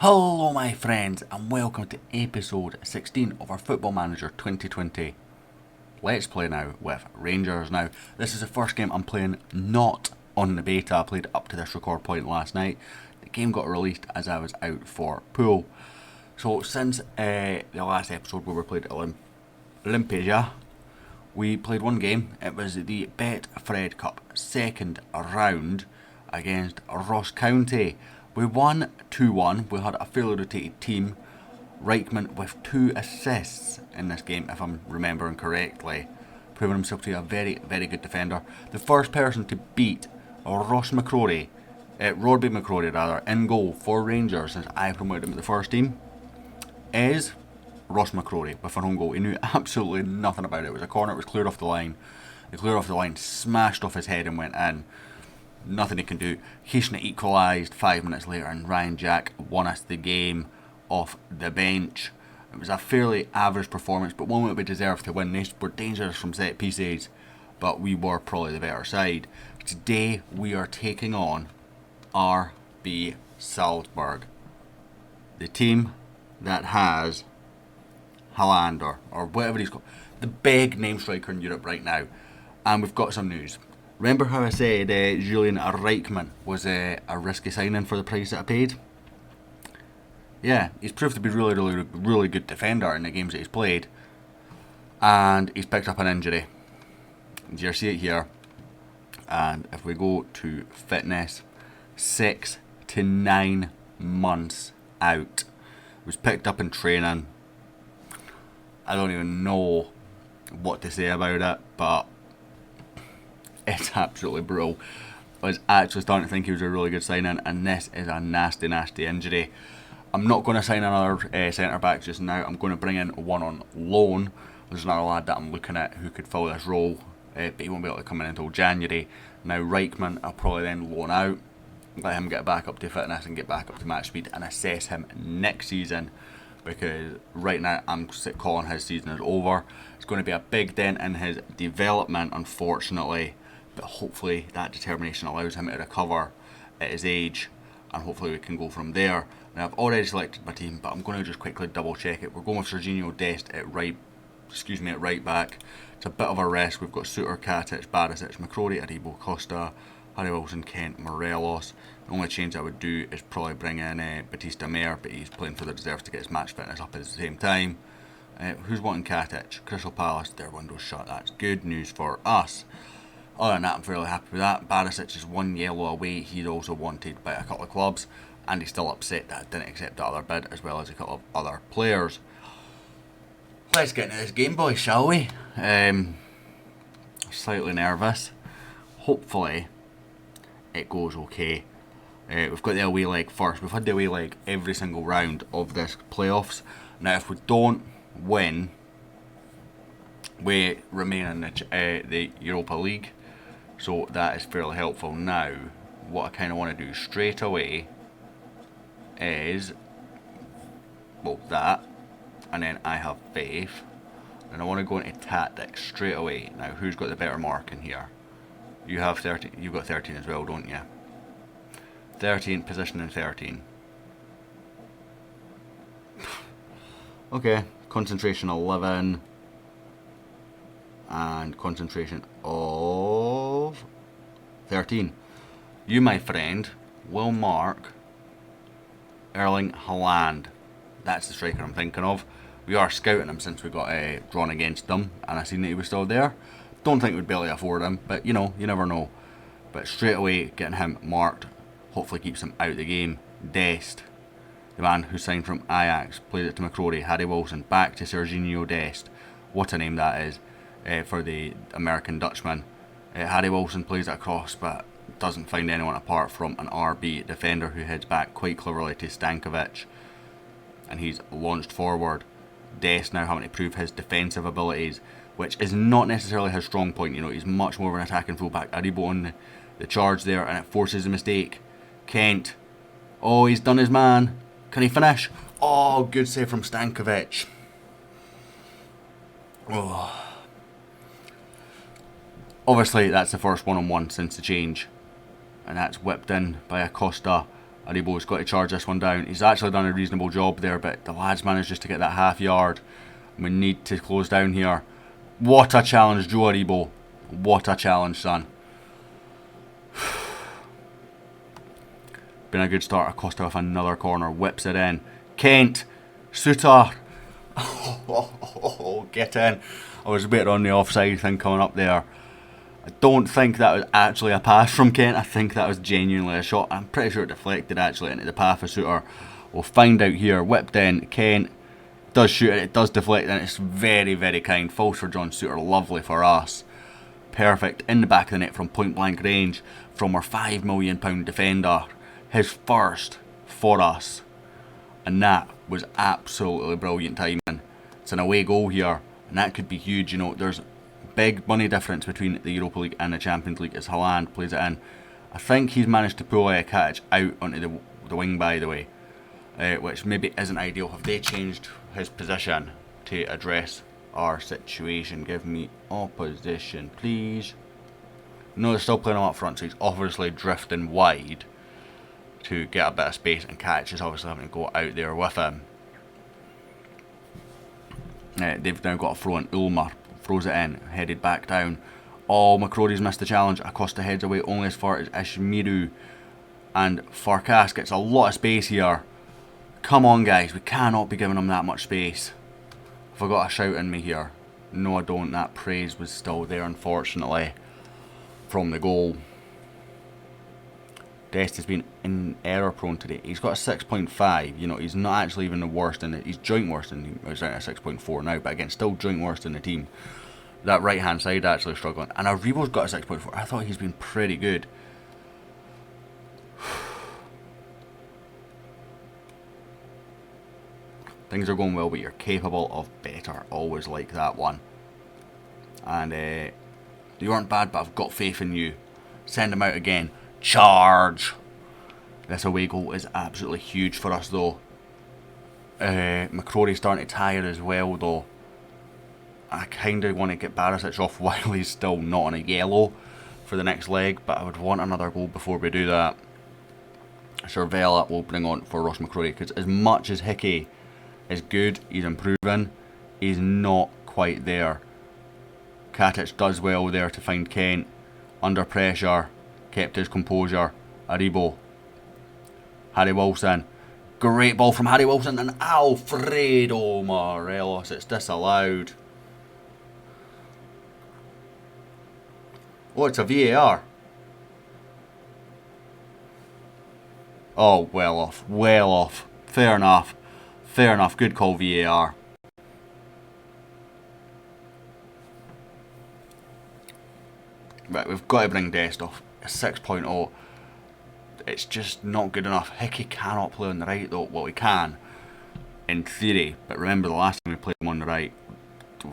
Hello my friends and welcome to episode 16 of our Football Manager 2020 Let's Play now with Rangers. Now this is the first game I'm playing not on the beta. I played up to this record point last night. The game got released as I was out for pool. So since the last episode where we played Olympia, we played one game. It was the Betfred Cup second round against Ross County. We won 2-1. We had a fairly rotated team. Reichman with 2 assists in this game, if I'm remembering correctly, proving himself to be a very, very good defender. The first person to beat Robbie McCrory in goal for Rangers since I promoted him to the first team is Ross McCrory with an own goal. He knew absolutely nothing about it. It was a corner, it was cleared off the line. He cleared off the line, smashed off his head and went in. Nothing he can do. Heisner equalised 5 minutes later and Ryan Jack won us the game off the bench. It was a fairly average performance, but one that we deserved to win. They were dangerous from set pieces, but we were probably the better side. Today we are taking on RB Salzburg, the team that has Haaland or whatever he's called, the big name striker in Europe right now. And we've got some news. Remember how I said Julian Reichman was a risky signing for the price that I paid? Yeah, he's proved to be really good defender in the games that he's played. And he's picked up an injury. You see it here. And if we go to fitness, 6 to 9 months out. It was picked up in training. I don't even know what to say about it, but it's absolutely brutal. I was actually starting to think he was a really good signing, and this is a nasty injury. I'm not going to sign another centre back just now. I'm going to bring in one on loan. There's another lad that I'm looking at who could fill this role, but he won't be able to come in until January. Now Reichman, I'll probably then loan out, let him get back up to fitness and get back up to match speed and assess him next season, because right now I'm calling his season is over. It's going to be a big dent in his development, unfortunately. But hopefully that determination allows him to recover at his age, and hopefully we can go from there. Now I've already selected my team, but I'm going to just quickly double check it. We're going with Serginho Dest at right back. It's a bit of a rest. We've got Suter, Katic, Barisic, McCrory, Aribo, Costa, Harry Wilson, Kent, Morelos. The only change I would do is probably bring in Batista Mayer, but he's playing for the reserves to get his match fitness up at the same time. Who's wanting Katic? Crystal Palace, their window's shut. That's good news for us. Other than that, I'm fairly happy with that. Barisic is 1 yellow away. He's also wanted by a couple of clubs, and he's still upset that I didn't accept the other bid, as well as a couple of other players. Let's get into this game, boys, shall we? Slightly nervous. Hopefully it goes okay. We've got the away leg first. We've had the away leg every single round of this playoffs. Now if we don't win, we remain in the Europa League, so that is fairly helpful. Now what I kind of want to do straight away is, well, that, and then I have faith, and I want to go into tactics straight away. Now who's got the better mark in here? You have 13. You've got 13 as well, don't you? 13, positioning 13. Okay, concentration 11 and concentration of 13. You, my friend, will mark Erling Haaland. That's the striker I'm thinking of. We are scouting him since we got drawn against them, and I seen that he was still there. Don't think we'd be able to afford him, but you know, you never know. But straight away, getting him marked hopefully keeps him out of the game. Dest, the man who signed from Ajax, played it to McCrory, Harry Wilson, back to Serginho Dest. What a name that is for the American Dutchman. Harry Wilson plays it across, but doesn't find anyone apart from an RB defender who heads back quite cleverly to Stankovic, and he's launched forward. Dest now having to prove his defensive abilities, which is not necessarily his strong point. You know, he's much more of an attacking fullback. Aribo on the charge there, and it forces a mistake. Kent, oh, he's done his man. Can he finish? Oh, good save from Stankovic. Oh. Obviously, that's the first one-on-one since the change, and that's whipped in by Acosta. Aribo's got to charge this one down. He's actually done a reasonable job there, but the lads managed just to get that half yard. We need to close down here. What a challenge, Joe Aribo. What a challenge, son. Been a good start. Acosta with another corner. Whips it in. Kent. Suter. Get in. I was a bit on the offside thing coming up there. I don't think that was actually a pass from Kent. I think that was genuinely a shot. I'm pretty sure it deflected actually into the path of Suter. We'll find out here. Whipped in. Kent does shoot it. It does deflect and it's very, very kind. Falls for John Suter. Lovely for us. Perfect. In the back of the net from point blank range from our £5 million defender. His first for us. And that was absolutely brilliant timing. It's an away goal here. And that could be huge. You know, there's big money difference between the Europa League and the Champions League as Haaland plays it in. I think he's managed to pull a catch out onto the wing, by the way, which maybe isn't ideal. Have they changed his position to address our situation? Give me opposition, please. No, they're still playing him up front, so he's obviously drifting wide to get a bit of space, and Catch is obviously having to go out there with him. They've now got a throw in. Ulmer throws it in, headed back down. Oh, McCrory's missed the challenge. Acosta heads away only as far as Ishimiru. And Farkas gets a lot of space here. Come on, guys. We cannot be giving him that much space. Have I got a shout in me here? No, I don't. That praise was still there, unfortunately, from the goal. Dest has been in error prone today. He's got a 6.5. You know, he's not actually even the worst in it. He's joint worst in the, he's at a 6.4 now, but again, still joint worst in the team. That right hand side actually struggling. And Aribo's got a 6.4. I thought he's been pretty good. Things are going well, but you're capable of better. Always like that one. And you weren't bad, but I've got faith in you. Send him out again. Charge! This away goal is absolutely huge for us, though. McCrory's starting to tire as well, though. I kind of want to get Barisic off while he's still not on a yellow for the next leg, but I would want another goal before we do that. Cervella will bring on for Ross McCrory, because as much as Hickey is good, he's improving, he's not quite there. Katic does well there to find Kent. Under pressure, kept his composure. Aribo. Harry Wilson. Great ball from Harry Wilson and Alfredo Morelos. It's disallowed. Oh, it's a VAR. Oh, well off. Well off. Fair enough. Fair enough. Good call, VAR. Right, we've got to bring Dest off. A 6.0. It's just not good enough. Hickey cannot play on the right, though. Well, he can, in theory. But remember the last time we played him on the right.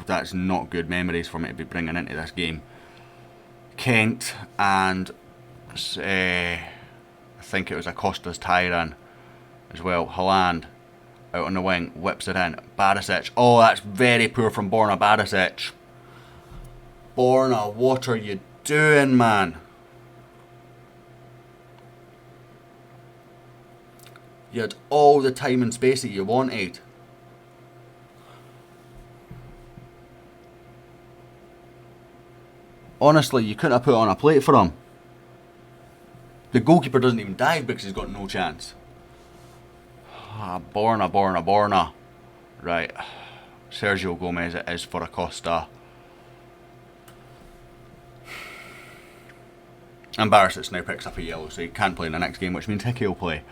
That's not good memories for me to be bringing into this game. Kent and I think it was Acosta's tiring as well. Haaland out on the wing, whips it in. Barisic. Oh, that's very poor from Borna Barisic. Borna, what are you doing, man? You had all the time and space that you wanted. Honestly, you couldn't have put it on a plate for him. The goalkeeper doesn't even dive because he's got no chance. Borna. Right. Sergio Gomez it is for Acosta. And Barisic now picks up a yellow, so he can't play in the next game, which means Hickey will play.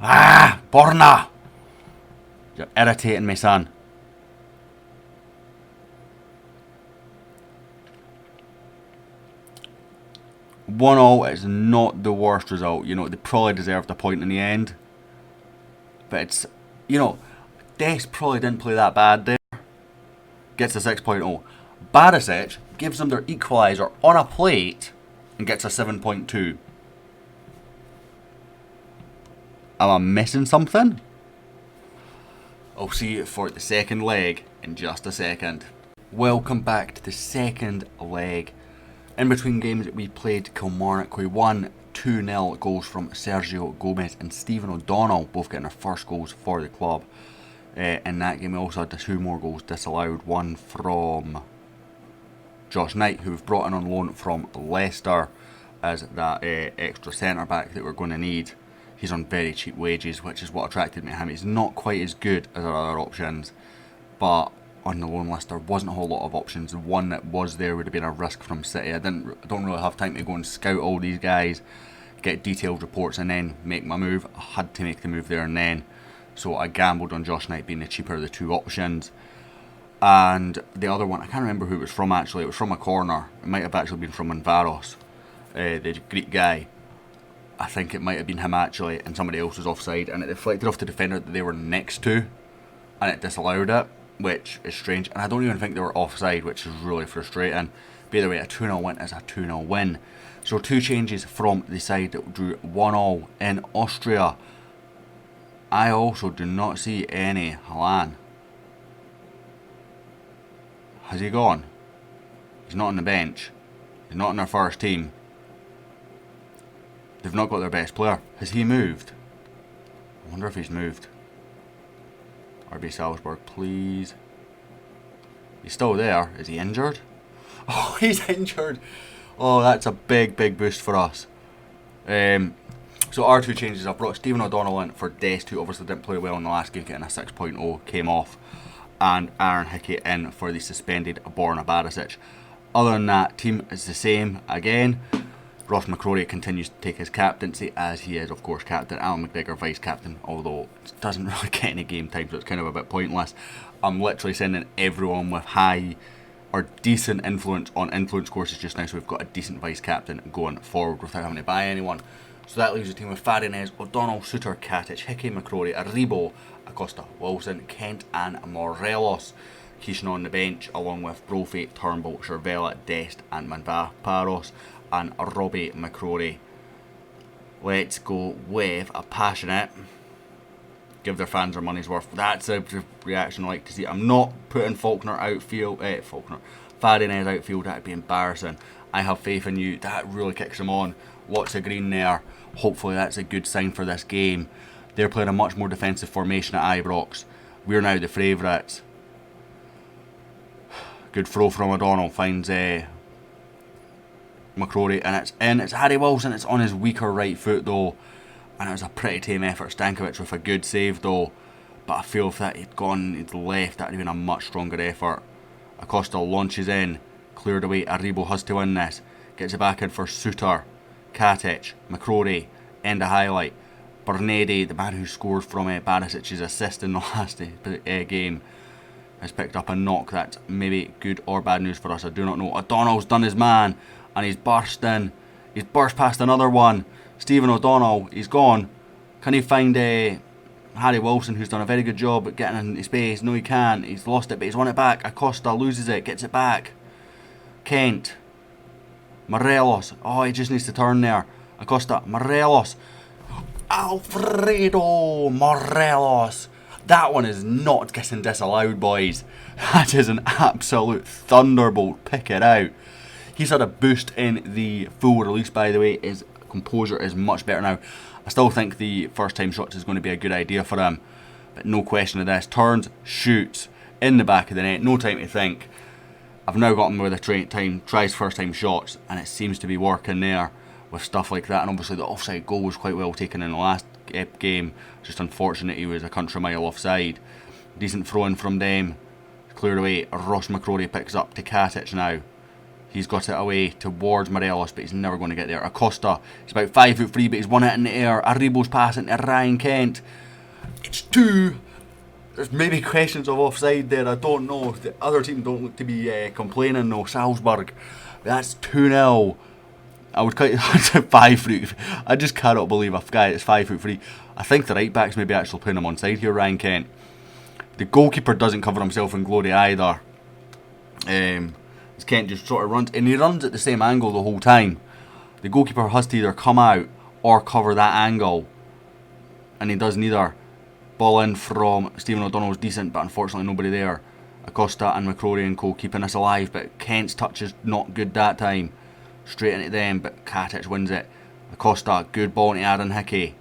Ah! Borna! You're irritating me, son. One all is not the worst result. You know, they probably deserved a point in the end. But it's, you know, Dest probably didn't play that bad there. Gets a 6.0. Barisic gives them their equaliser on a plate and gets a 7.2. Am I missing something? I'll see you for the second leg in just a second. Welcome back to the second leg. In between games we played Kilmarnock. We won 2-0 goals from Sergio Gomez and Stephen O'Donnell, both getting their first goals for the club. In that game, we also had 2 more goals disallowed. One from Josh Knight, who we've brought in on loan from Leicester as that extra centre-back that we're going to need. He's on very cheap wages, which is what attracted me to him. He's not quite as good as our other options, but on the loan list there wasn't a whole lot of options. The one that was there would have been a risk from City. I don't really have time to go and scout all these guys, get detailed reports and then make my move. I had to make the move there and then, so I gambled on Josh Knight being the cheaper of the 2 options. And the other one, I can't remember who it was from actually. It was from a corner. It might have actually been from Manvaros, the Greek guy. I think it might have been him actually, and somebody else was offside, and it deflected off the defender that they were next to, and it disallowed it, which is strange. And I don't even think they were offside, which is really frustrating. By the way, a 2-0 win is a 2-0 win. So 2 changes from the side that drew 1-1 in Austria. I also do not see any Haaland. Has he gone? He's not on the bench. He's not in their first team. They've not got their best player. Has he moved? I wonder if he's moved. RB Salzburg, please. He's still there. Is he injured? Oh, he's injured. Oh, that's a big boost for us. So our 2 changes, I've brought Stephen O'Donnell in for Dest, who obviously didn't play well in the last game, getting a 6.0, came off. And Aaron Hickey in for the suspended Borna Barisic. Other than that, team is the same again. Ross McCrory continues to take his captaincy, as he is of course captain. Alan McGregor vice captain, although it doesn't really get any game time, so it's kind of a bit pointless. I'm literally sending everyone with high or decent influence on influence courses just now, so we've got a decent vice captain going forward without having to buy anyone. So that leaves the team with Farinez, O'Donnell, Suter, Katic, Hickey, McCrory, Aribo, Acosta, Wilson, Kent and Morelos. Keishon on the bench along with Brophy, Turnbull, Cervella, Dest and Manvaros and Robbie McCrory. Let's go with a passionate, give their fans their money's worth. That's a reaction I like to see. I'm not putting Farinez outfield, that'd be embarrassing. I have faith in you. That really kicks them on. Lots of green there. Hopefully that's a good sign for this game. They're playing a much more defensive formation at Ibrox. We're now the favourites. Good throw from O'Donnell, finds McCrory, and it's in. It's Harry Wilson. It's on his weaker right foot though, and it was a pretty tame effort. Stankovic with a good save though, but I feel if that had gone to the left, that would have been a much stronger effort. Acosta launches in, cleared away. Aribo has to win this. Gets it back in for Suter, Katic, McCrory, end a highlight. Bernardi, the man who scored from Barisic's assist in the last game, has picked up a knock. That's maybe good or bad news for us, I do not know. O'Donnell's done his man, and he's burst in. He's burst past another one. Stephen O'Donnell, he's gone. Can he find Harry Wilson, who's done a very good job at getting into space? No, he can't. He's lost it, but he's won it back. Acosta loses it, gets it back. Kent. Morelos. Oh, he just needs to turn there. Acosta. Morelos. Alfredo Morelos. That one is not getting disallowed, boys. That is an absolute thunderbolt. Pick it out. He's had a boost in the full release, by the way. His composure is much better now. I still think the first time shots is going to be a good idea for him, but no question of this. Turns, shoots, in the back of the net, no time to think. I've now got him with a time, tries first time shots, and it seems to be working there with stuff like that. And obviously the offside goal was quite well taken in the last game. Just unfortunate he was a country mile offside. Decent throw in from them. Cleared away. Ross McCrory picks up to Katic now. He's got it away towards Morelos, but he's never going to get there. Acosta, he's about 5'3", but he's won it in the air. Aribo's passing to Ryan Kent. It's 2. There's maybe questions of offside there, I don't know. The other team don't look to be complaining though, Salzburg. That's 2-0. I would cut it to 5'3". I just cannot believe a guy that's 5'3". I think the right back's maybe actually playing him on side here, Ryan Kent. The goalkeeper doesn't cover himself in glory either. Kent just sort of runs, and he runs at the same angle the whole time. The goalkeeper has to either come out or cover that angle, and he does neither. Ball in from Stephen O'Donnell's decent, but unfortunately nobody there. Acosta and McCrory and co keeping us alive, but Kent's touch is not good that time. Straight into them, but Katic wins it. Acosta, good ball to Aaron Hickey.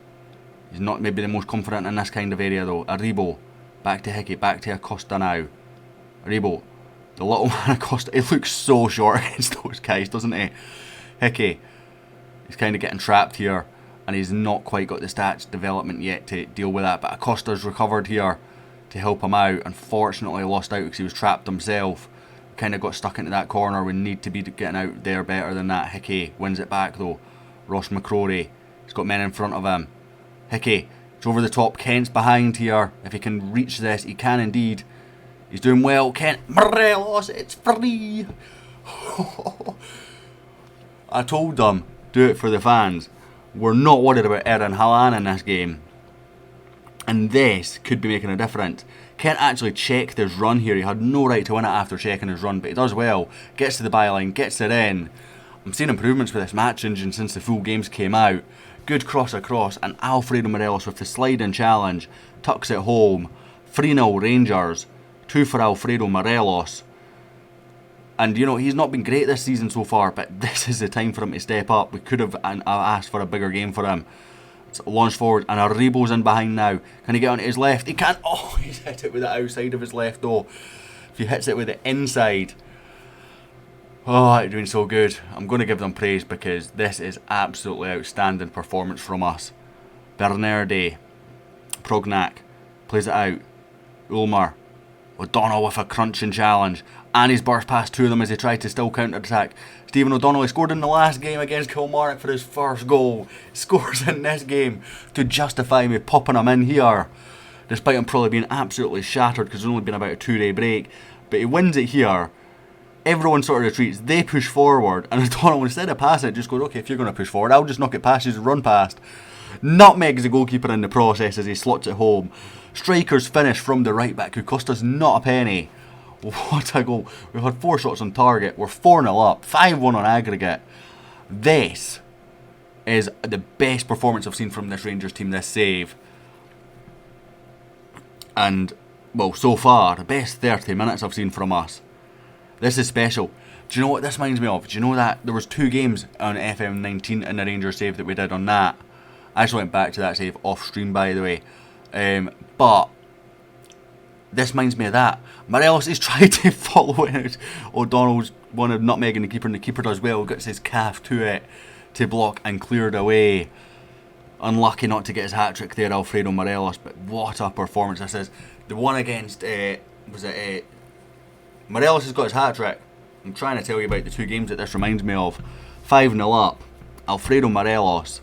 He's not maybe the most confident in this kind of area though. Aribo, back to Hickey, back to Acosta now. Aribo, the little man Acosta, he looks so short against those guys, doesn't he? Hickey, he's kind of getting trapped here, and he's not quite got the stats development yet to deal with that, but Acosta's recovered here to help him out. Unfortunately lost out because he was trapped himself. Kind of got stuck into that corner. We need to be getting out there better than that. Hickey wins it back though. Ross McCrory, he's got men in front of him. Hickey, it's over the top. Kent's behind here. If he can reach this, he can indeed. He's doing well. Kent, Morelos, it's free. I told them, do it for the fans. We're not worried about Erling Haaland in this game. And this could be making a difference. Kent actually checked his run here. He had no right to win it after checking his run, but he does well. Gets to the byline, gets it in. I'm seeing improvements with this match engine since the full games came out. Good cross across, and Alfredo Morelos with the sliding challenge tucks it home. 3-0 Rangers, 2 for Alfredo Morelos. And you know, he's not been great this season so far, but this is the time for him to step up. We could have asked for a bigger game for him. It's launched forward, and Aribo's in behind now. Can he get onto his left? He can't. Oh, he's hit it with the outside of his left though. If he hits it with the inside, oh, they're doing so good. I'm going to give them praise because this is absolutely outstanding performance from us. Bernardi, Prognac, plays it out. Ulmer, O'Donnell with a crunching challenge. And he's burst past two of them as he tried to still counter-attack. Stephen O'Donnell, he scored in the last game against Kilmarnock for his first goal. Scores in this game to justify me popping him in here. Despite him probably being absolutely shattered because it's only been about a 2-day break. But he wins it here. Everyone sort of retreats. They push forward. And O'Donnell, instead of passing it, just goes, okay, if you're going to push forward, I'll just knock it past you and run past. Nutmegs the goalkeeper in the process as he slots it home. Striker's finish from the right back who cost us not a penny. What a goal. We've had 4 shots on target. We're 4-0 up. 5-1 on aggregate. This is the best performance I've seen from this Rangers team this save. And, well, so far, the best 30 minutes I've seen from us. This is special. Do you know what this reminds me of? Do you know that there was 2 games on FM19 in the Rangers save that we did on that? I actually went back to that save off stream, by the way. But this reminds me of that. Morelos is trying to follow it. O'Donnell's one of nutmegging the keeper, and the keeper does well. Gets his calf to it to block and cleared away. Unlucky not to get his hat-trick there, Alfredo Morelos. But what a performance this is. The one against, Morelos has got his hat-trick. I'm trying to tell you about the 2 games that this reminds me of. 5-0 up. Alfredo Morelos.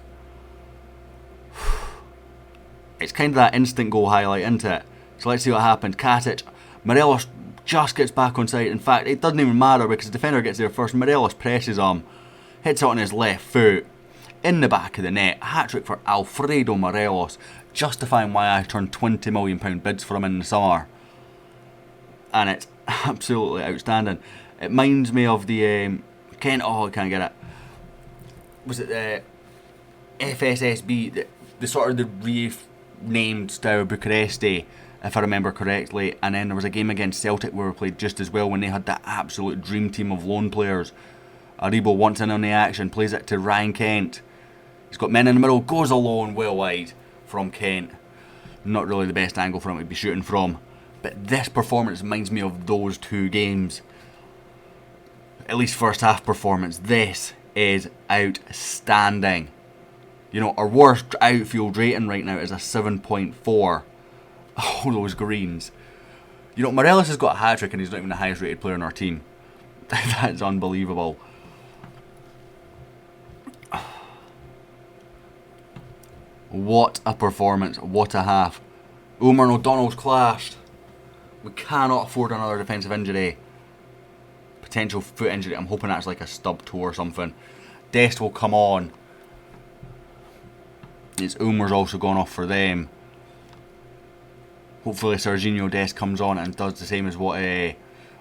It's kind of that instant goal highlight, isn't it? So let's see what happened. Katic, Morelos just gets back on side. In fact, it doesn't even matter because the defender gets there first. Morelos presses him, hits it on his left foot, in the back of the net. Hat-trick for Alfredo Morelos, justifying why I turned £20 million bids for him in the summer. And it's absolutely outstanding. It reminds me of the Kent. Oh, I can't get it. Was it the FSSB? The sort of the renamed Steaua Bucharesti, if I remember correctly. And then there was a game against Celtic where we played just as well when they had that absolute dream team of lone players. Aribo wants in on the action, plays it to Ryan Kent. He's got men in the middle, goes alone, well wide from Kent. Not really the best angle for him to be shooting from. But this performance reminds me of those 2 games. At least first half performance. This is outstanding. You know, our worst outfield rating right now is a 7.4. Oh, those greens. You know, Morelos has got a hat-trick and he's not even the highest rated player in our team. That's unbelievable. What a performance. What a half. Ulmer and O'Donnell's clashed. We cannot afford another defensive injury. Potential foot injury. I'm hoping that's like a stub toe or something. Dest will come on. It's Ulmer's also gone off for them. Hopefully Serginho Dest comes on and does the same as what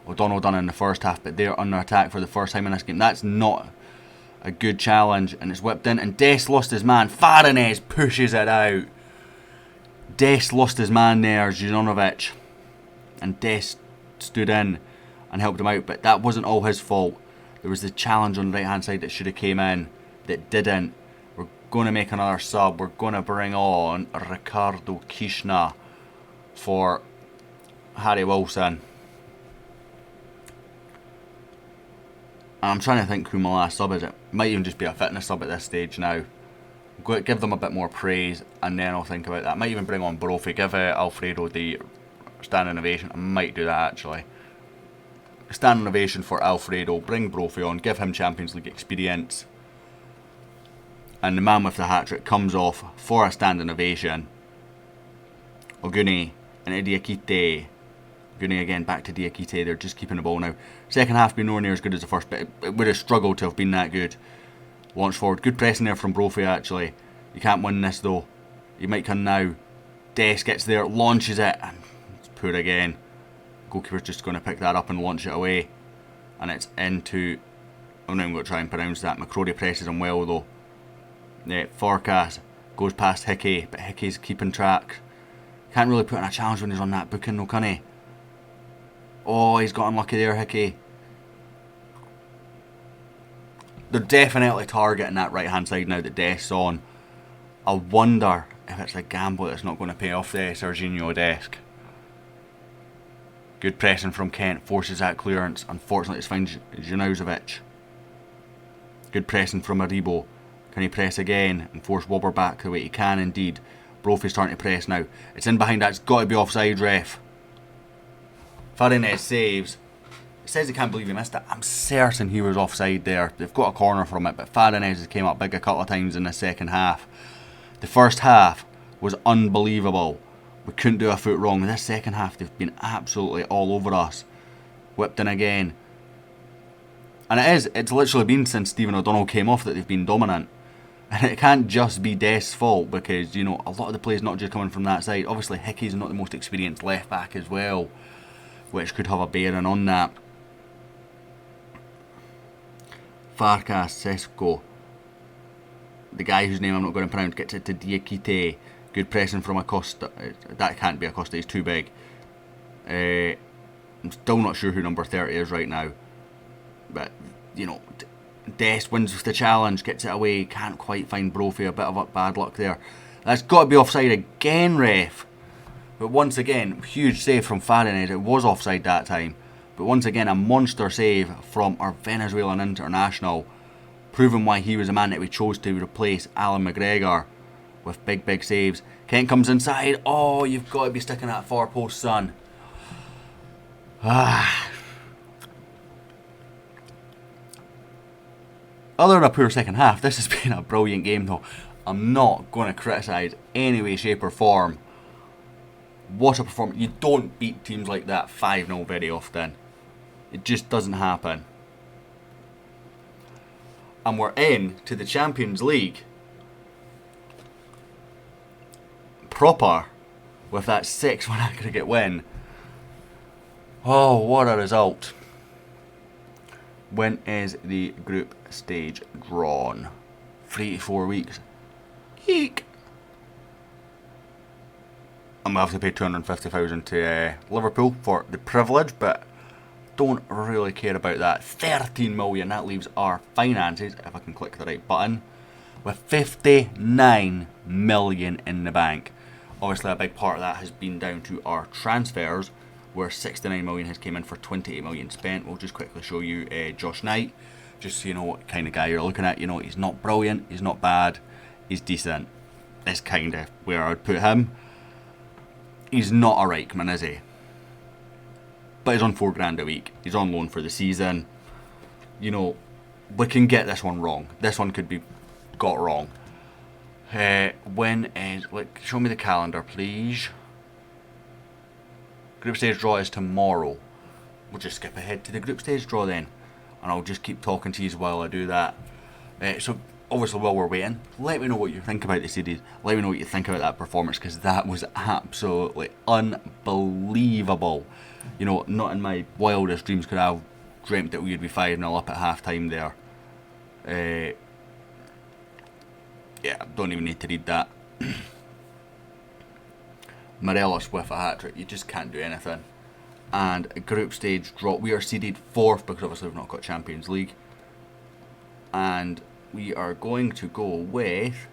O'Donnell done in the first half, but they're under attack for the first time in this game. That's not a good challenge, and it's whipped in, and Dest lost his man. Farinez pushes it out. Dest lost his man there, Zuzanovic, and Dest stood in and helped him out, but that wasn't all his fault. There was the challenge on the right hand side that should have came in that didn't. We're going to make another sub. We're going to bring on Ricardo Kishna for Harry Wilson. I'm trying to think who my last sub is. It might even just be a fitness sub at this stage now. Give them a bit more praise, and then I'll think about that. I might even bring on Brophy, give Alfredo the standing ovation. I might do that actually. Standing ovation for Alfredo, bring Brophy on, give him Champions League experience. And the man with the hat-trick comes off for a standing ovation. Oguni and Diakite. Oguni again, back to Diakite. They're just keeping the ball now. Second half been nowhere near as good as the first, but it would have struggled to have been that good. Launch forward. Good pressing there from Brophy actually. You can't win this though. You might come now. Des gets there, launches it, and it's poor again. Goalkeeper's just going to pick that up and launch it away. And it's into... I'm not even going to try and pronounce that. McCrory presses him well though. Forecast goes past Hickey, but Hickey's keeping track. Can't really put in a challenge when he's on that booking though, can he? Oh, he's got unlucky there, Hickey. They're definitely targeting that right hand side now that Dest's on. I wonder if it's a gamble that's not going to pay off there, Serginho Dest. Good pressing from Kent, forces that clearance. Unfortunately, it's finds Janauzovic. Good pressing from Aribo. Can he press again and force Wobber back the way he can indeed? Brophy's starting to press now. It's in behind that. It's got to be offside, ref. Farinez saves. He says he can't believe he missed it. I'm certain he was offside there. They've got a corner from it, but Farinez has came up big a couple of times in the second half. The first half was unbelievable. We couldn't do a foot wrong. This second half, they've been absolutely all over us. Whipped in again. And it's literally been since Stephen O'Donnell came off that they've been dominant. And it can't just be Dest's fault because, you know, a lot of the play is not just coming from that side. Obviously, Hickey's not the most experienced left back as well, which could have a bearing on that. Farkas Sesko, the guy whose name I'm not going to pronounce, gets it to Diakite. Good pressing from Acosta. That can't be Acosta, he's too big. I'm still not sure who number 30 is right now. But, you know, Dest wins with the challenge, gets it away, can't quite find Brophy, a bit of bad luck there. That's got to be offside again, ref. But once again, huge save from Farinez. It was offside that time. But once again, a monster save from our Venezuelan international, proving why he was the man that we chose to replace Alan McGregor with big saves. Kent comes inside. Oh, you've got to be sticking that far post, son. Other than a poor second half, this has been a brilliant game though. I'm not going to criticise any way, shape or form. What a performance. You don't beat teams like that 5-0 very often. It just doesn't happen. And we're in to the Champions League proper with that 6-1 aggregate win. Oh, what a result. When is the group stage drawn? 3 to 4 weeks. Eek. I'm going to have to pay 250,000 to Liverpool for the privilege, but don't really care about that. 13 million, that leaves our finances, if I can click the right button, with 59 million in the bank. Obviously a big part of that has been down to our transfers, where 69 million has came in for 28 million spent. We'll just quickly show you Josh Knight, just so you know what kind of guy you're looking at. You know, he's not brilliant, he's not bad, he's decent. That's kind of where I would put him. He's not a Reichman, is he? But he's on $4,000 a week. He's on loan for the season. You know, we can get this one wrong. This one could be got wrong. When is... Like, show me the calendar, please. Group stage draw is tomorrow. We'll just skip ahead to the group stage draw then. And I'll just keep talking to you while I do that. So, obviously, while we're waiting, let me know what you think about the series. Let me know what you think about that performance, because that was absolutely unbelievable. You know, not in my wildest dreams could I have dreamt that we would be 5-0 up at half time there. Yeah, don't even need to read that. Morelos with a hat-trick, you just can't do anything. And a group stage draw, we are seeded 4th because obviously we've not got Champions League. And we are going to go with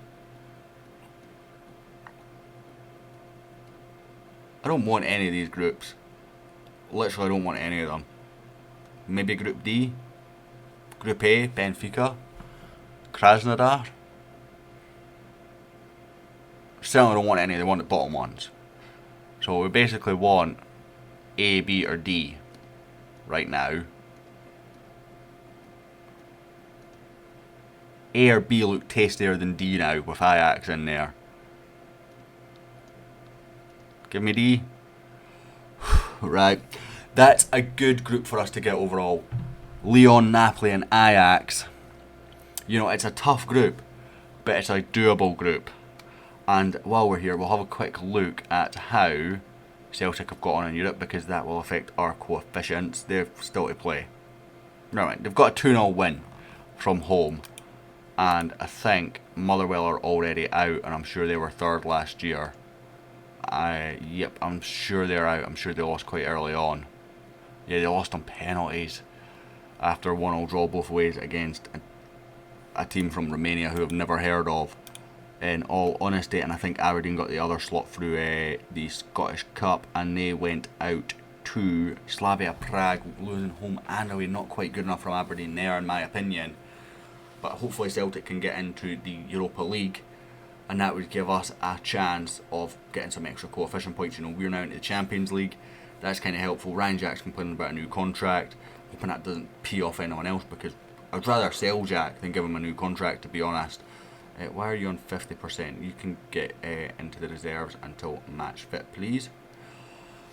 I don't want any of these groups. Literally, I don't want any of them. Maybe Group D. Group A, Benfica. Krasnodar. Certainly don't want any of the bottom ones. So we basically want A, B or D right now. A or B look tastier than D now with Ajax in there. Give me D. Right. That's a good group for us to get overall. Lyon, Napoli and Ajax. You know, it's a tough group, but it's a doable group. And while we're here, we'll have a quick look at how Celtic have got on in Europe, because that will affect our coefficients. They're still to play. Right, they've got a 2-0 win from home. And I think Motherwell are already out, and I'm sure they were third last year. Yep, I'm sure they're out. I'm sure they lost quite early on. Yeah, they lost on penalties after a 1-0 draw both ways against a team from Romania who I've never heard of, in all honesty. And I think Aberdeen got the other slot through the Scottish Cup, and they went out to Slavia Prague, losing home and away. Not quite good enough from Aberdeen there, in my opinion. But hopefully Celtic can get into the Europa League, and that would give us a chance of getting some extra coefficient points. You know, we're now into the Champions League. That's kind of helpful. Ryan Jack's complaining about a new contract. Hoping that doesn't pee off anyone else, because I'd rather sell Jack than give him a new contract, to be honest. Why are you on 50%? You can get into the reserves until match fit, please.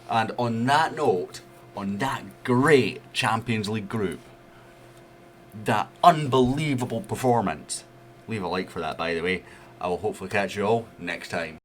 And on that note, on that great Champions League group, that unbelievable performance, leave a like for that, by the way. I will hopefully catch you all next time.